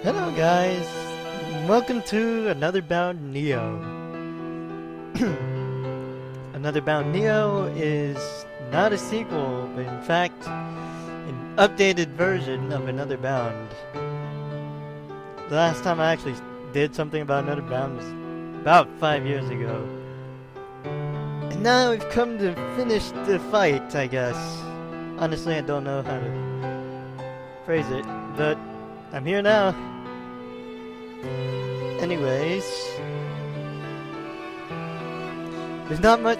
Hello guys, welcome to Another Bound Neo. Another Bound Neo is not a sequel, but in fact an updated version of Another Bound. The last time I actually did something about Another Bound was about 5 years ago. And now we've come to finish the fight, I guess. Honestly, I don't know how to phrase it, but I'm here now. Anyways, there's not much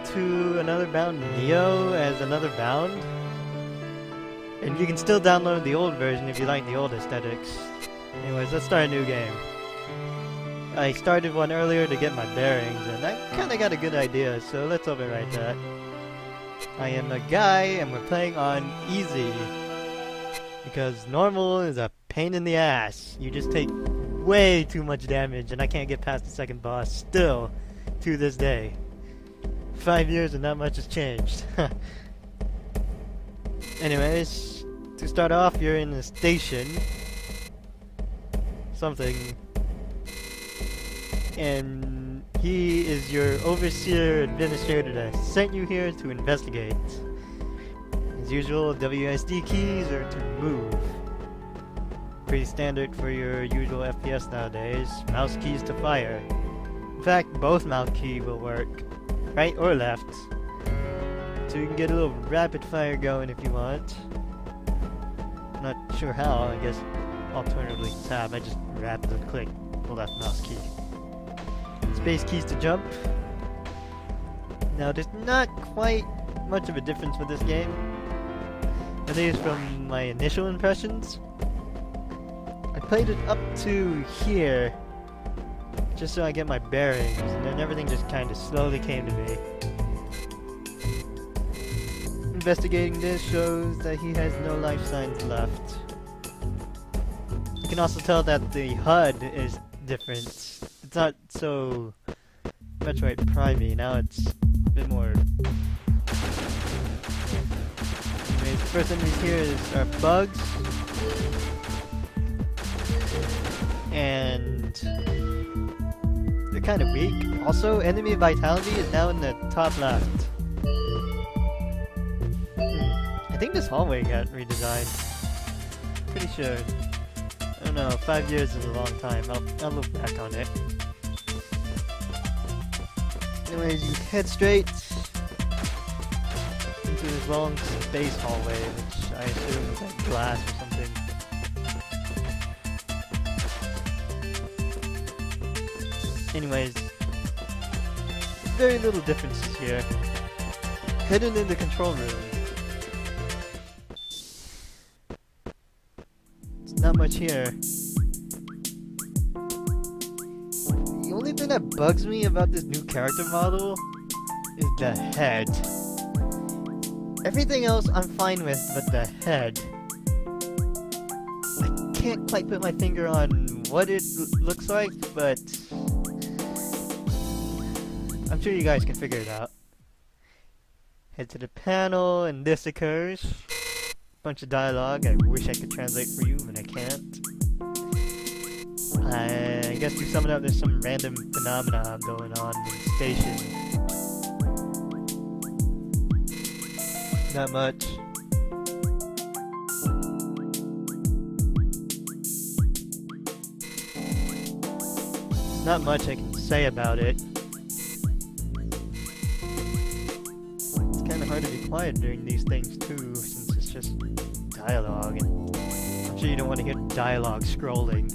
to Another Bound Neo as Another Bound, and you can still download the old version if you like the old aesthetics. Anyways, let's start a new game. I started one earlier to get my bearings, and I kinda got a good idea, so let's overwrite that. I am a guy, and we're playing on easy, because normal is a pain in the ass. You just take way too much damage, and I can't get past the second boss still to this day. 5 years and not much has changed. Anyways, to start off, you're in a station. Something. And he is your overseer administrator that sent you here to investigate. As usual, WSD keys are to move. Pretty standard for your usual FPS nowadays. Mouse keys to fire. In fact, both mouse key will work, right or left. So you can get a little rapid fire going if you want. Not sure how, I guess alternatively tab, I just rapidly click the left mouse key. Space keys to jump. Now there's not quite much of a difference with this game, at least from my initial impressions. I played it up to here, just so I get my bearings, and then everything just kind of slowly came to me. Investigating this shows that he has no life signs left. You can also tell that the HUD is different. It's not so Metroid Prime-y, now it's a bit more... Anyways, the first enemies here are bugs. And they're kind of weak. Also, enemy vitality is now in the top left. I think this hallway got redesigned. Pretty sure. I don't know, 5 years is a long time. I'll look back on it. Anyways, you head straight into this long space hallway, which I assume is like glass or something. Anyways, very little differences here. Heading in the control room. It's not much here. The only thing that bugs me about this new character model is the head. Everything else I'm fine with, but the head. I can't quite put my finger on what it looks like, but I'm sure you guys can figure it out. Head to the panel, and this occurs. Bunch of dialogue. I wish I could translate for you, but I can't. I guess to sum it up, there's some random phenomena going on in the station. Not much. There's not much I can say about it. Hard to be quiet during these things too, since it's just dialogue, and I'm sure you don't want to hear dialogue scrolling.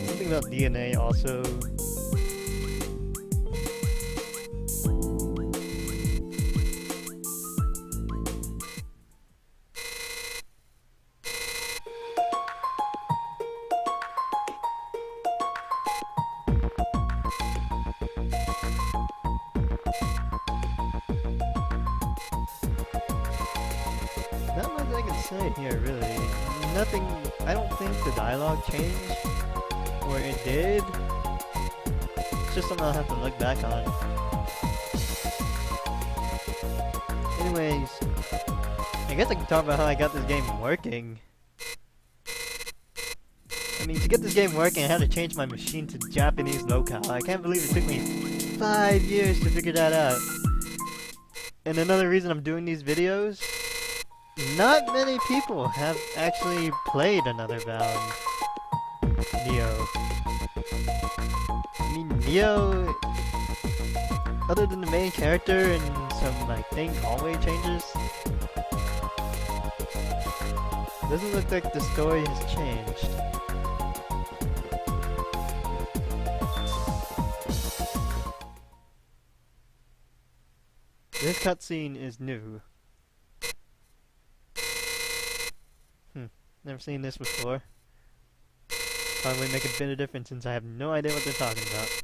Something about DNA also. say here, really? Nothing. I don't think the dialogue changed, or it did. It's just something I'll have to look back on. Anyways, I guess I can talk about how I got this game working. I mean, to get this game working, I had to change my machine to Japanese Locale. I can't believe it took me 5 years to figure that out. And another reason I'm doing these videos, not many people have actually played Another Bound Neo. I mean, Neo, other than the main character and some, like, think hallway changes, doesn't look like the story has changed. This cutscene is new. Never seen this before. Probably make a bit of difference since I have no idea what they're talking about.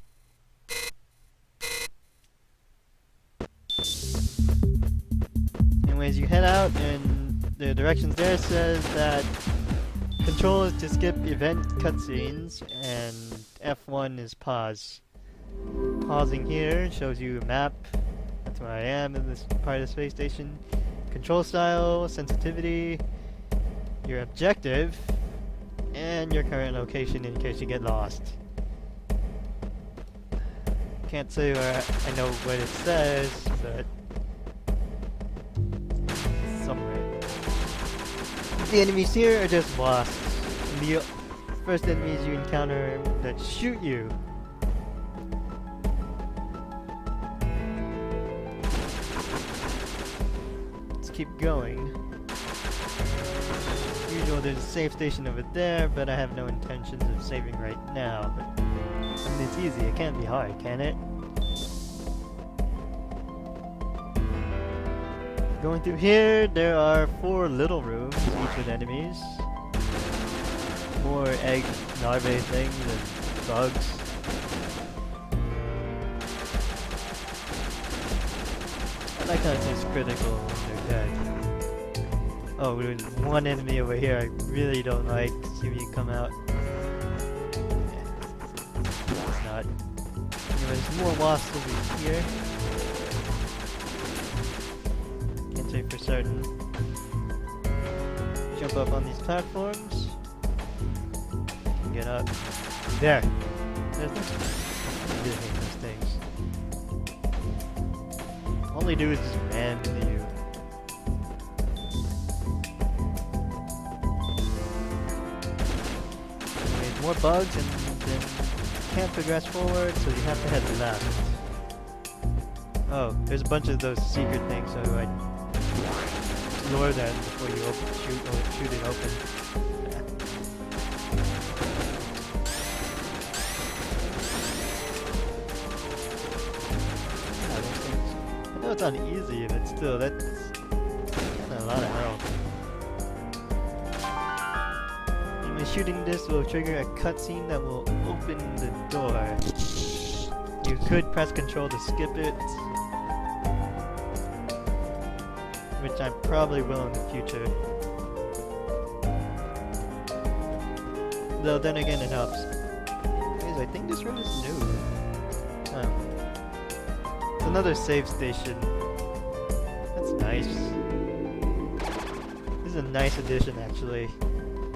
Anyways, you head out and the directions there says that control is to skip event cutscenes and F1 is pause. Pausing here shows you a map. That's where I am in this part of the space station. Control style, sensitivity, your objective, and your current location in case you get lost. Can't say where I know what it says, but somewhere. The enemies here are just wasps. The first enemies you encounter that shoot you. Keep going. Usually there's a save station over there, but I have no intentions of saving right now. But I mean, it's easy. It can't be hard, can it? Going through here, there are 4 little rooms, each with enemies. 4 egg larvae things and bugs. I like how it says critical when they're dead. Oh, there's one enemy over here I really don't like. See if you come out. It's not. Anyway, there's more wasps over here. Can't say for certain. Jump up on these platforms. Get up. There! There's I really hate those things. All they do is just ram into you. There's more bugs and then you can't progress forward, so you have to head left. Oh, there's a bunch of those secret things, so I explore them before you shoot it open. I know it's uneasy, but still, that's kinda a lot of health. Anyway, shooting this will trigger a cutscene that will open the door. You could press control to skip it, which I probably will in the future. Though then again, it helps. Anyways, I think this room is new. Oh. Another save station. That's nice. This is a nice addition, actually.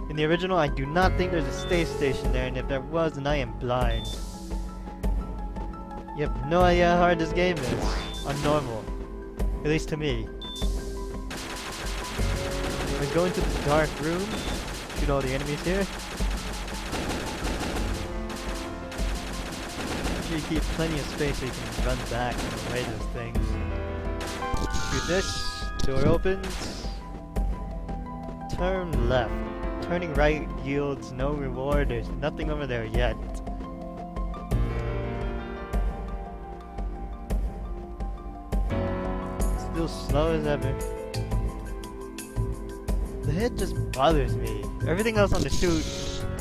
In the original, I do not think there's a save station there, and if there was, then I am blind. You have no idea how hard this game is. On normal. At least to me. Anyways, go into the dark room. Shoot all the enemies here. You keep plenty of space so you can run back and away those things. Shoot this, door opens. Turn left. Turning right yields no reward, there's nothing over there yet. Still slow as ever. The hit just bothers me. Everything else on the suit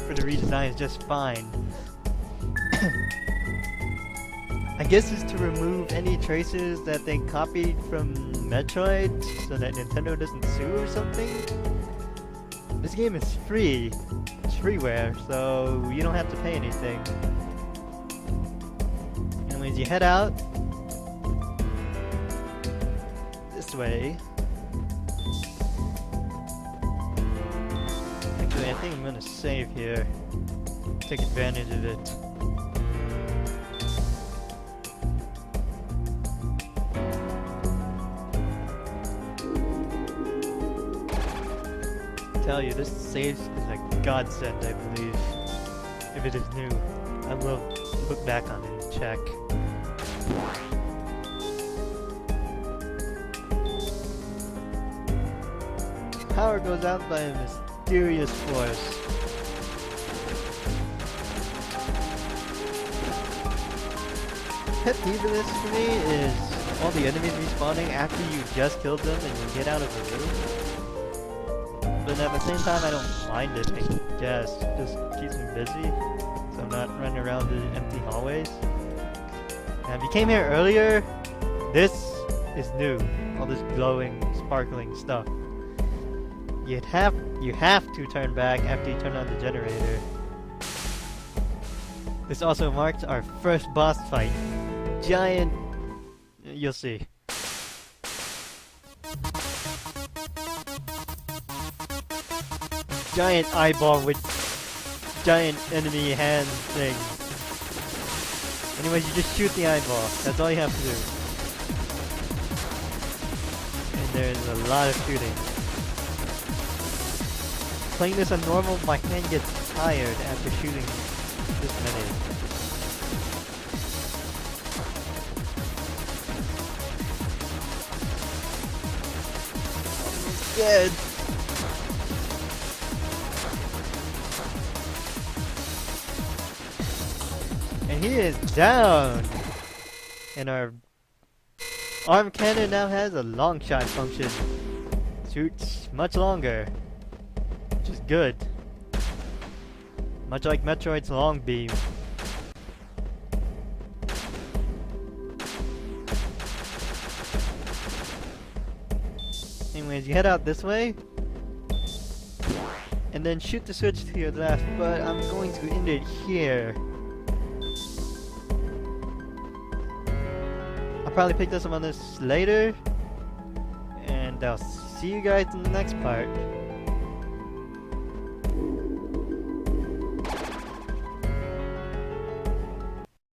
for the redesign is just fine. I guess it's to remove any traces that they copied from Metroid so that Nintendo doesn't sue or something? This game is free. It's freeware, so you don't have to pay anything. Anyways, you head out this way. Actually, I think I'm gonna save here. Take advantage of it. Tell you, this save is a godsend, I believe. If it is new, I will look back on it and check. Power goes out by a mysterious force. Pet peeve of this for me is all the enemies respawning after you just killed them and you get out of the room. But at the same time, I don't mind it, I guess. Just keeps me busy, so I'm not running around the empty hallways. Now, if you came here earlier, this is new. All this glowing, sparkling stuff. You have to turn back after you turn on the generator. This also marks our first boss fight. Giant... You'll see. Giant eyeball with giant enemy hand thing. Anyways, you just shoot the eyeball. That's all you have to do. And there's a lot of shooting. Playing this on normal, my hand gets tired after shooting this many. Dead. And he is down! And our arm cannon now has a long shot function. Shoots much longer, which is good. Much like Metroid's long beam. Anyways, you head out this way, and then shoot the switch to your left, but I'm going to end it here. I'll probably pick this up on this later, and I'll see you guys in the next part.